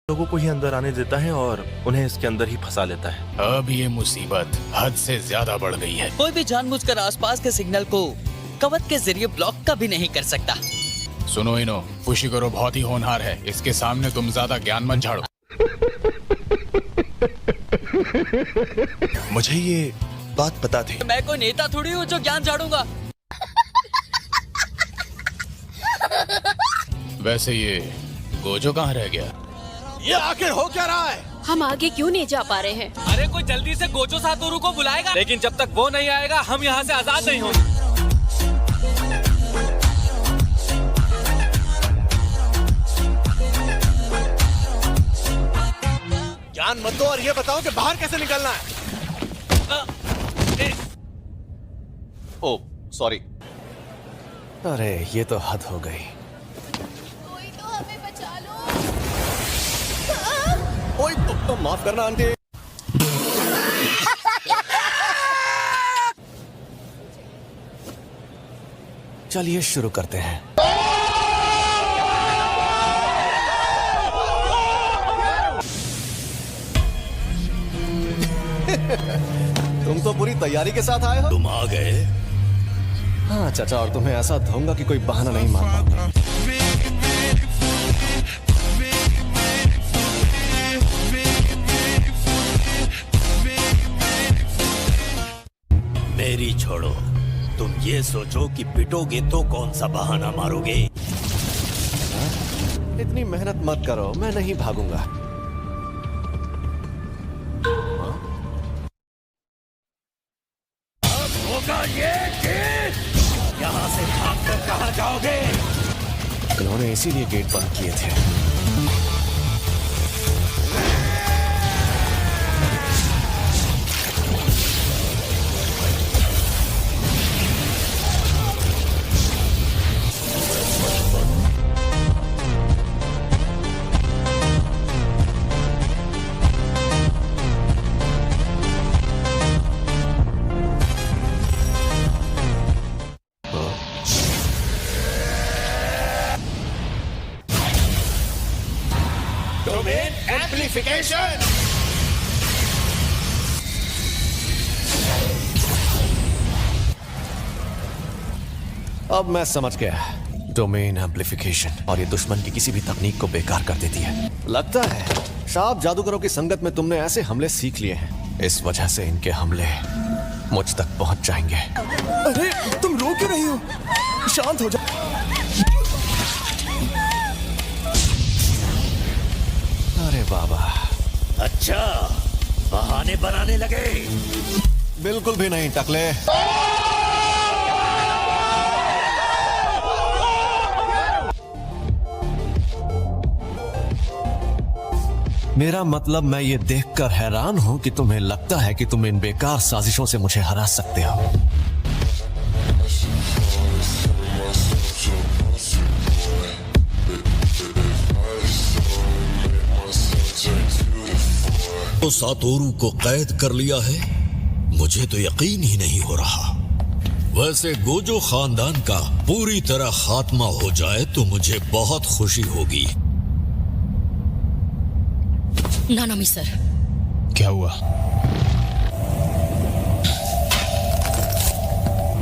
लोगों को ही अंदर आने देता है और उन्हें इसके अंदर ही फंसा लेता है। अब ये मुसीबत हद से ज्यादा बढ़ गई है। कोई भी जानबूझकर आसपास के सिग्नल को कवच के जरिए ब्लॉक कभी नहीं कर सकता। सुनो इनो, फुशिकोरो बहुत ही होनहार है, इसके सामने तुम ज्यादा ज्ञान मत झाड़ो। मुझे ये बात पता थी। मैं कोई नेता थोड़ी हूँ जो ज्ञान झाड़ूंगा। वैसे ये गोजो कहाँ रह गया? ये आखिर हो क्या रहा है? हम आगे क्यों नहीं जा पा रहे हैं? अरे कोई जल्दी से गोजो सातोरू को बुलाएगा, लेकिन जब तक वो नहीं आएगा हम यहाँ से आजाद नहीं होंगे। ज्ञान मत दो और ये बताओ कि बाहर कैसे निकलना है। ओ सॉरी। अरे ये तो हद हो गई। कोई तो हमें बचा लो। ओए तो माफ करना आंटी। चलिए शुरू करते हैं। तुम तो पूरी तैयारी के साथ आए हो। तुम आ गए। हाँ चाचा, और तुम्हें ऐसा दूंगा कि कोई बहाना नहीं मार पाऊंगा। मेरी छोड़ो, तुम ये सोचो कि पिटोगे तो कौन सा बहाना मारोगे। इतनी मेहनत मत करो, मैं नहीं भागूंगा। होगा ये कि यहाँ से भागकर कहाँ जाओगे? उन्होंने इसीलिए गेट बंद किए थे। Domain amplification. अब मैं समझ गया, डोमेन एम्प्लीफिकेशन, और ये दुश्मन की किसी भी तकनीक को बेकार कर देती है। लगता है शाप जादूगरों की संगत में तुमने ऐसे हमले सीख लिए हैं, इस वजह से इनके हमले मुझ तक पहुंच जाएंगे। अरे तुम रो क्यों रही हो? शांत हो जाओ। अरे बाबा, अच्छा, बहाने बनाने लगे। बिल्कुल भी नहीं टकले। मेरा मतलब, मैं ये देखकर हैरान हूं कि तुम्हें लगता है कि तुम इन बेकार साजिशों से मुझे हरा सकते हो। तो सातोरू को कैद कर लिया है? मुझे तो यकीन ही नहीं हो रहा। वैसे गोजो खानदान का पूरी तरह खात्मा हो जाए तो मुझे बहुत खुशी होगी। नानामी सर, क्या हुआ?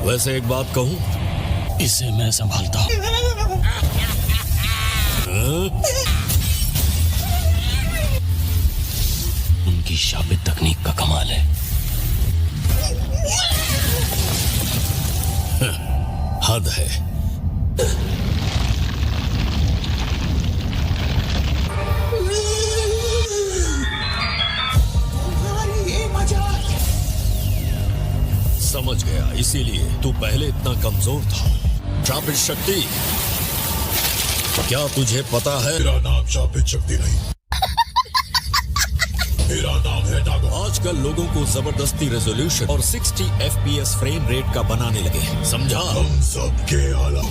वैसे एक बात कहूं, इसे मैं संभालता हूं। उनकी शापित तकनीक का कमाल है। हद है। समझ गया, इसीलिए तू पहले इतना कमजोर था। शापित शक्ति, क्या तुझे पता है? मेरा नाम शापित शक्ति नहीं, मेरा नाम है नागो। आजकल लोगों को जबरदस्ती रेजोल्यूशन और 60 FPS फ्रेम रेट का बनाने लगे, समझा? हम सब के आला।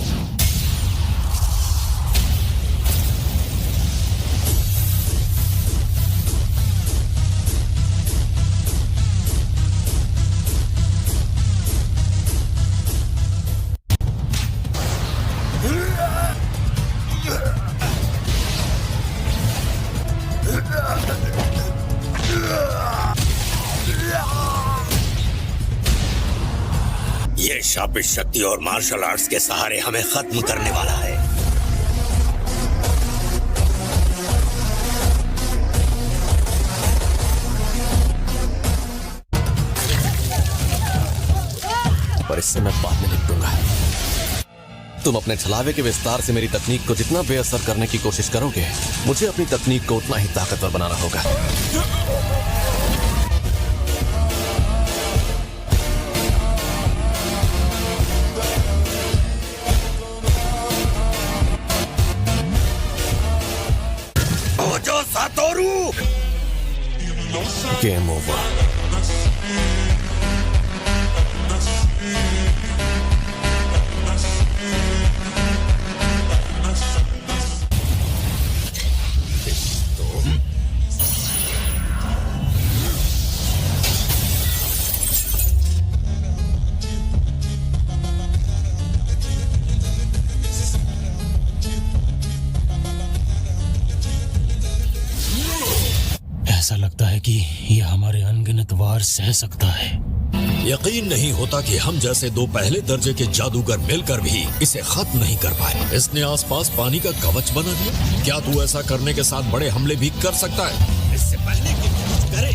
शापित शक्ति और मार्शल आर्ट्स के सहारे हमें खत्म करने वाला है। पर इससे मैं बाद में निपटूंगा। तुम अपने छलावे के विस्तार से मेरी तकनीक को जितना बेअसर करने की कोशिश करोगे, मुझे अपनी तकनीक को उतना ही ताकतवर बनाना होगा। Gojo Satoru! Game over. ऐसा लगता है कि यह हमारे अनगिनत वार सह सकता है। यकीन नहीं होता कि हम जैसे दो पहले दर्जे के जादूगर मिलकर भी इसे खत्म नहीं कर पाए। इसने आसपास पानी का कवच बना दिया। क्या तू ऐसा करने के साथ बड़े हमले भी कर सकता है? इससे पहले कि तू कुछ करे।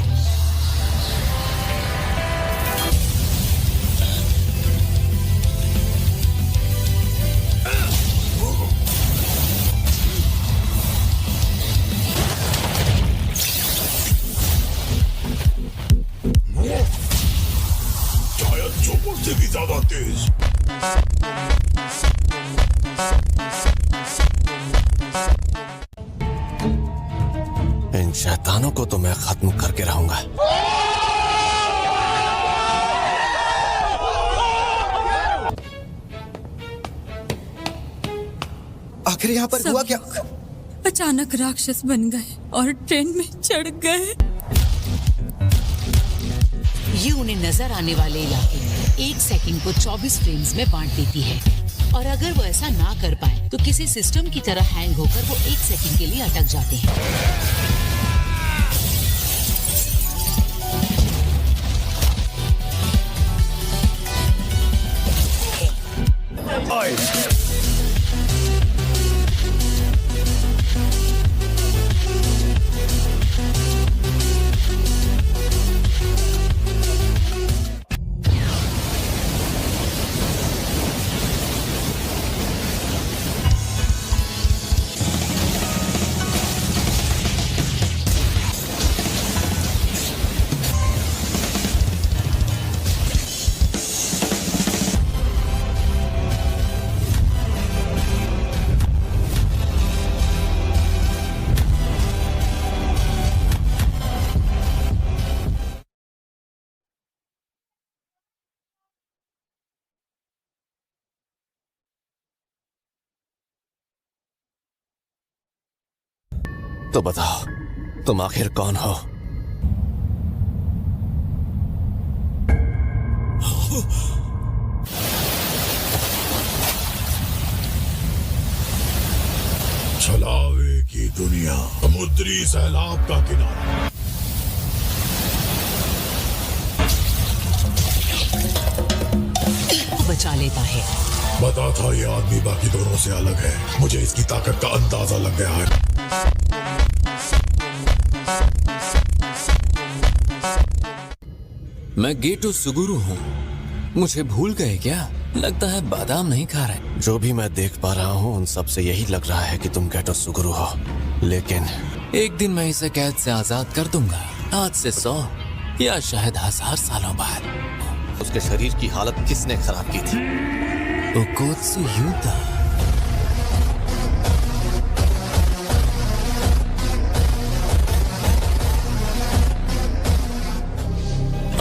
शायद चोपर से भी ज्यादा तेज। इन शैतानों को तो मैं खत्म करके रहूंगा। आखिर यहाँ पर हुआ क्या? अचानक राक्षस बन गए और ट्रेन में चढ़ गए। ये उन्हें नजर आने वाले इलाके में 1 सेकंड को 24 फ्रेम्स में बांट देती है, और अगर वो ऐसा ना कर पाए तो किसी सिस्टम की तरह हैंग होकर वो 1 सेकंड के लिए अटक जाते हैं। तो बताओ, तुम आखिर कौन हो? छलावे की दुनिया, समुद्री सैलाब का किनारा। बचा लेता है। बता था ये आदमी बाकी दोनों से अलग है। मुझे इसकी ताकत का अंदाजा लग गया है। मैं गेटो सुगुरु हूँ। मुझे भूल गए क्या? लगता है बादाम नहीं खा रहे। जो भी मैं देख पा रहा हूँ उन सब से यही लग रहा है कि तुम गेटो सुगुरु हो, लेकिन एक दिन मैं इसे कैद से आजाद कर दूंगा, आज से 100 या शायद 1000 सालों बाद। उसके शरीर की हालत किसने खराब की थी? ओकोत्सु युद्धा।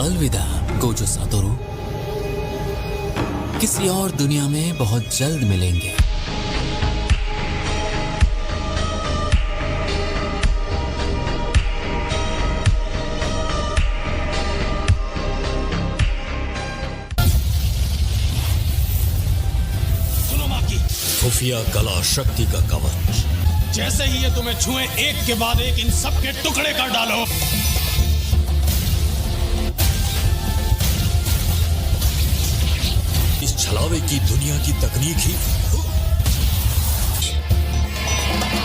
अलविदा गोजो सातोरू। किसी और दुनिया में बहुत जल्द मिलेंगे। खुफिया कला शक्ति का कवच। जैसे ही ये तुम्हें छुए, एक के बाद एक इन सब के टुकड़े कर डालो। इस छलावे की दुनिया की तकनीक ही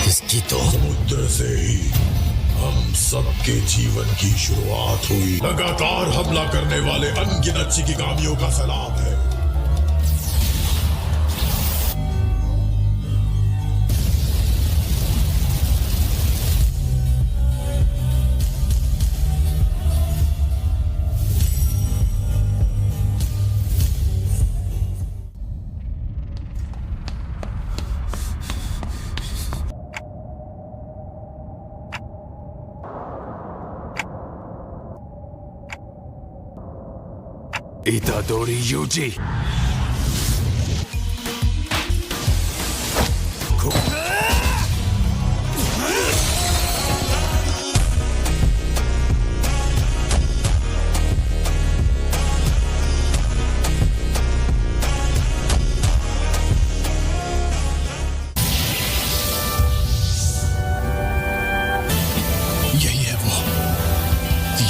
इसकी तो समुद्र से ही हम सबके जीवन की शुरुआत हुई। लगातार हमला करने वाले अनगिनत शिकिगामियों का सलाम है। Itadori Yuji. यही है वो,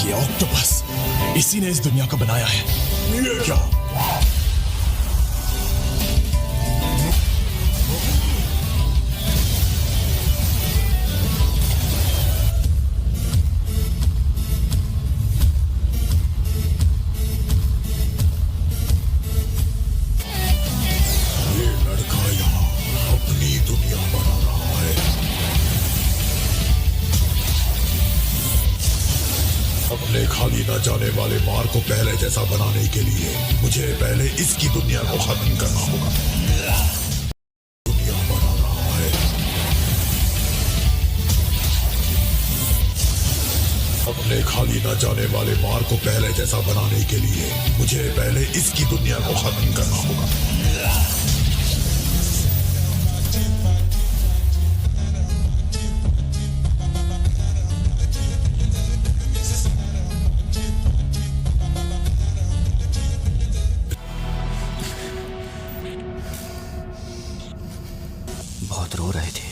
ये ऑक्टोपस, इसी ने इस दुनिया को बनाया है। ये क्या? ये लड़का यहाँ अपनी दुनिया बना रहा है। अपने खाली न जाने वाले मार्ग को पहले जैसा बनाने के लिए मुझे पहले इसकी दुनिया को खत्म करना होगा। दुनिया बना रहा है। अपने खाली न जाने वाले मार्ग को पहले जैसा बनाने के लिए मुझे पहले इसकी दुनिया को खत्म करना होगा। बहुत रो रहे थे।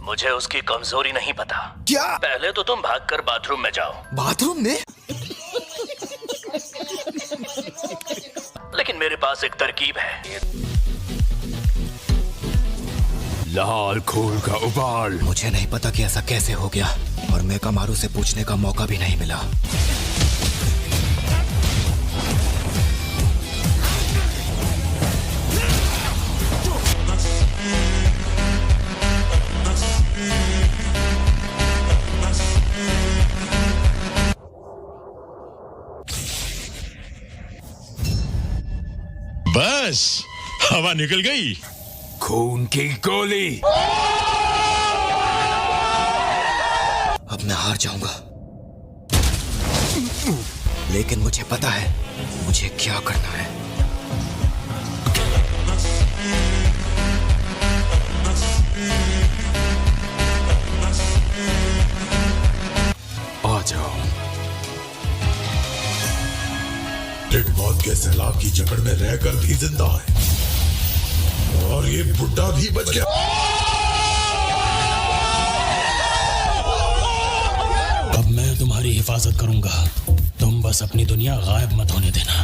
मुझे उसकी कमजोरी नहीं पता। क्या? पहले तो तुम भागकर बाथरूम में जाओ। बाथरूम में? लेकिन मेरे पास एक तरकीब है। लाल खून का उबाल। मुझे नहीं पता कि ऐसा कैसे हो गया और मैं कमारू से पूछने का मौका भी नहीं मिला। बस हवा निकल गई। खून की गोली। अब मैं हार जाऊंगा, लेकिन मुझे पता है मुझे क्या करना है। आ जाओ। एक मौत के सैलाब की जकड़ में रहकर भी जिंदा है और ये बुड्ढा भी बच गया। अब मैं तुम्हारी हिफाजत करूंगा। तुम बस अपनी दुनिया गायब मत होने देना।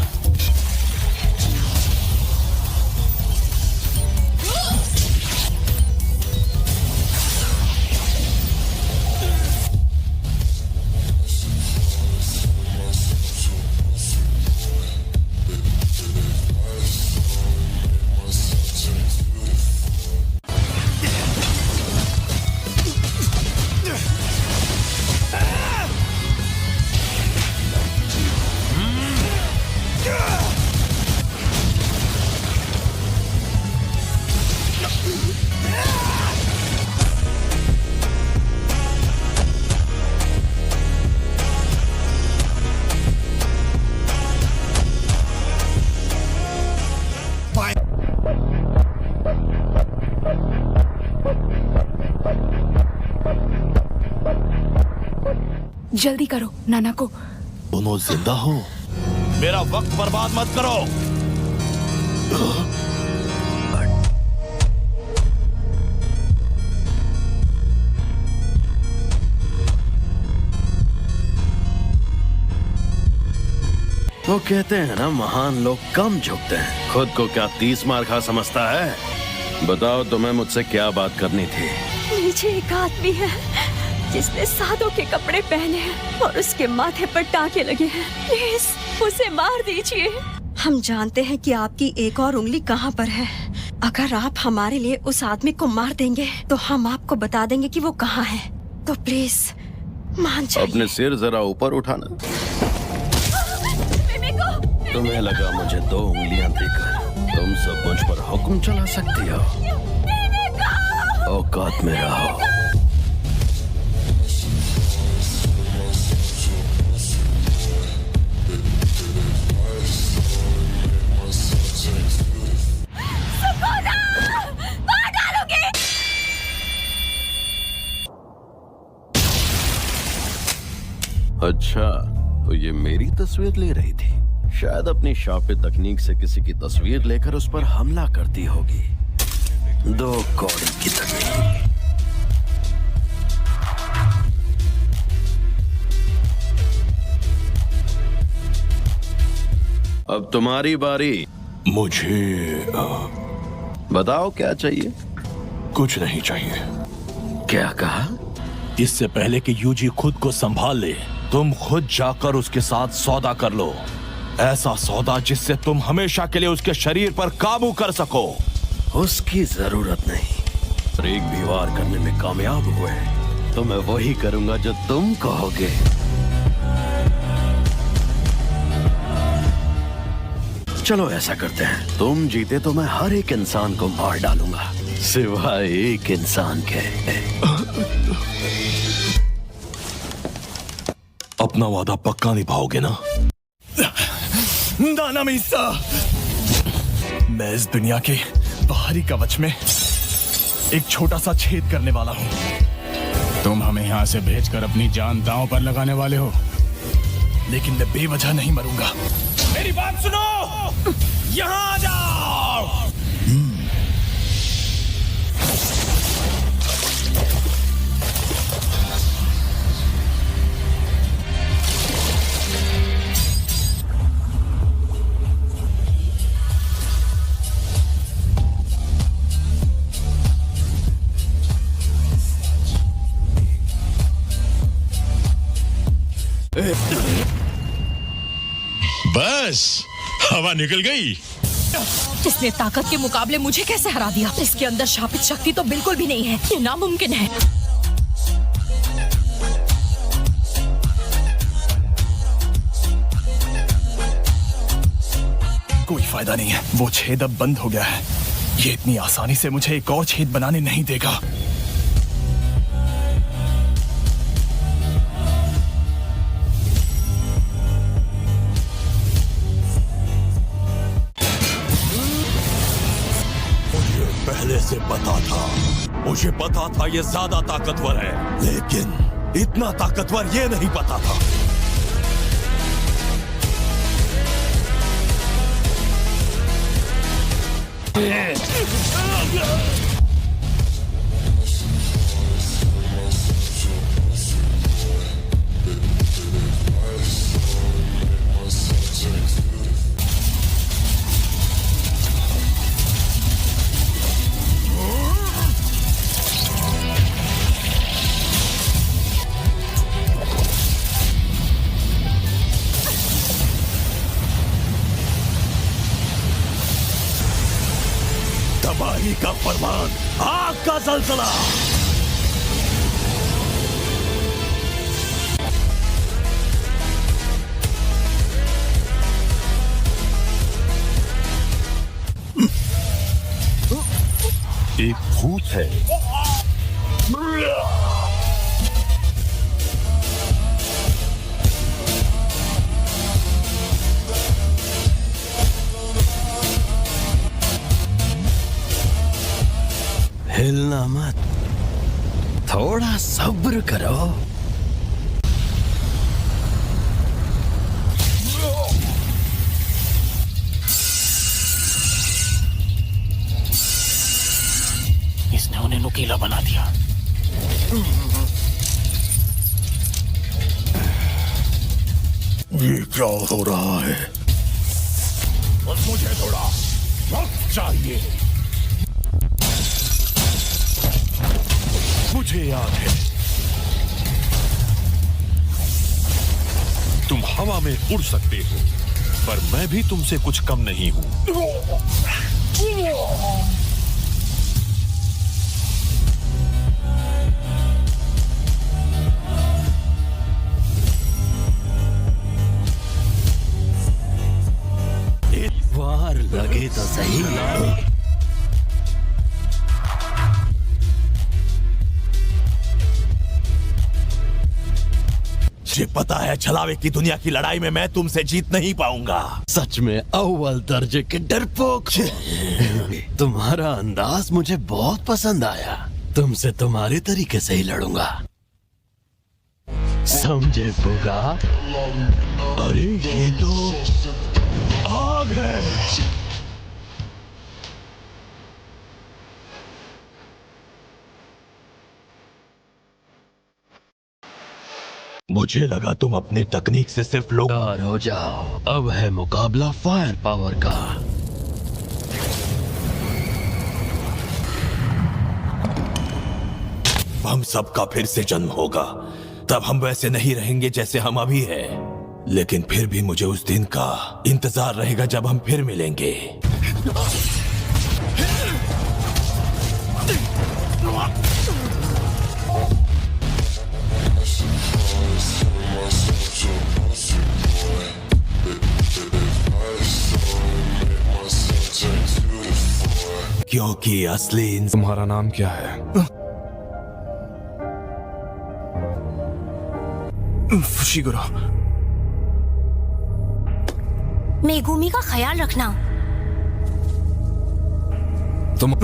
जल्दी करो, नाना को। दोनों जिंदा हो। मेरा वक्त बर्बाद मत करो। वो कहते हैं ना, महान लोग कम झुकते हैं। खुद को क्या 30 मार खा समझता है? बताओ तुम्हें मुझसे क्या बात करनी थी? नीचे एक आदमी है जिसने साधु के कपड़े पहने हैं और उसके माथे पर टाके लगे हैं। प्लीज उसे मार दीजिए। हम जानते हैं कि आपकी एक और उंगली कहाँ पर है। अगर आप हमारे लिए उस आदमी को मार देंगे तो हम आपको बता देंगे कि वो कहाँ है। तो प्लीज मान जाइए। अपने सिर जरा ऊपर उठाना। तुम्हें लगा मुझे 2 उंगलियां देकर तुम सब मुझ पर हुक्म चला सकती हो? औकात में रहो। अच्छा, तो ये मेरी तस्वीर ले रही थी। शायद अपनी शापे तकनीक से किसी की तस्वीर लेकर उस पर हमला करती होगी। 2 कौड़ी की तकनीक। अब तुम्हारी बारी। मुझे बताओ क्या चाहिए? कुछ नहीं चाहिए। क्या कहा? इससे पहले कि यूजी खुद को संभाल ले, तुम खुद जाकर उसके साथ सौदा कर लो। ऐसा सौदा जिससे तुम हमेशा के लिए उसके शरीर पर काबू कर सको। उसकी जरूरत नहीं। एक भी वार करने में कामयाब हुए तो मैं वही करूंगा जो तुम कहोगे। चलो ऐसा करते हैं, तुम जीते तो मैं हर एक इंसान को मार डालूंगा सिवाय एक इंसान के। अपना वादा पक्का निभाओगे ना? नाना मिसा, मैं इस दुनिया के बाहरी कवच में एक छोटा सा छेद करने वाला हूँ। तुम हमें यहाँ से भेजकर अपनी जान दांव पर लगाने वाले हो, लेकिन मैं बेवजह नहीं मरूंगा। मेरी बात सुनो, यहाँ आ जाओ। बस हवा निकल गई। इसने ताकत के मुकाबले मुझे कैसे हरा दिया? इसके अंदर शापित शक्ति तो बिल्कुल भी नहीं है। ये नामुमकिन है। कोई फायदा नहीं है, वो छेद अब बंद हो गया है। ये इतनी आसानी से मुझे एक और छेद बनाने नहीं देगा। पहले से पता था, मुझे पता था ये ज्यादा ताकतवर है, लेकिन इतना ताकतवर ये नहीं पता था। तबाही का फरमान, आग का जलजला। एक भूत है। हिलना मत, थोड़ा सब्र करो। इसने उन्हें नुकीला बना दिया। ये क्या हो रहा है? बस मुझे थोड़ा वक्त चाहिए। मुझे याद है तुम हवा में उड़ सकते हो, पर मैं भी तुमसे कुछ कम नहीं हूं। वार लगे तो सही। मुझे पता है छलावे की दुनिया की लड़ाई में मैं तुमसे जीत नहीं पाऊंगा। सच में अव्वल दर्जे के डरपोक हो। तुम्हारा अंदाज मुझे बहुत पसंद आया। तुमसे तुम्हारे तरीके से ही लड़ूंगा, समझे बुगा? अरे ये तो आग है। मुझे लगा तुम अपनी तकनीक से सिर्फ लोग हो जाओ। अब है मुकाबला फायर पावर का। हम सबका फिर से जन्म होगा, तब हम वैसे नहीं रहेंगे जैसे हम अभी हैं। लेकिन फिर भी मुझे उस दिन का इंतजार रहेगा जब हम फिर मिलेंगे। क्योंकि असली तुम्हारा नाम क्या है? फुशिगुरा। मेगुमी का ख्याल रखना। तुम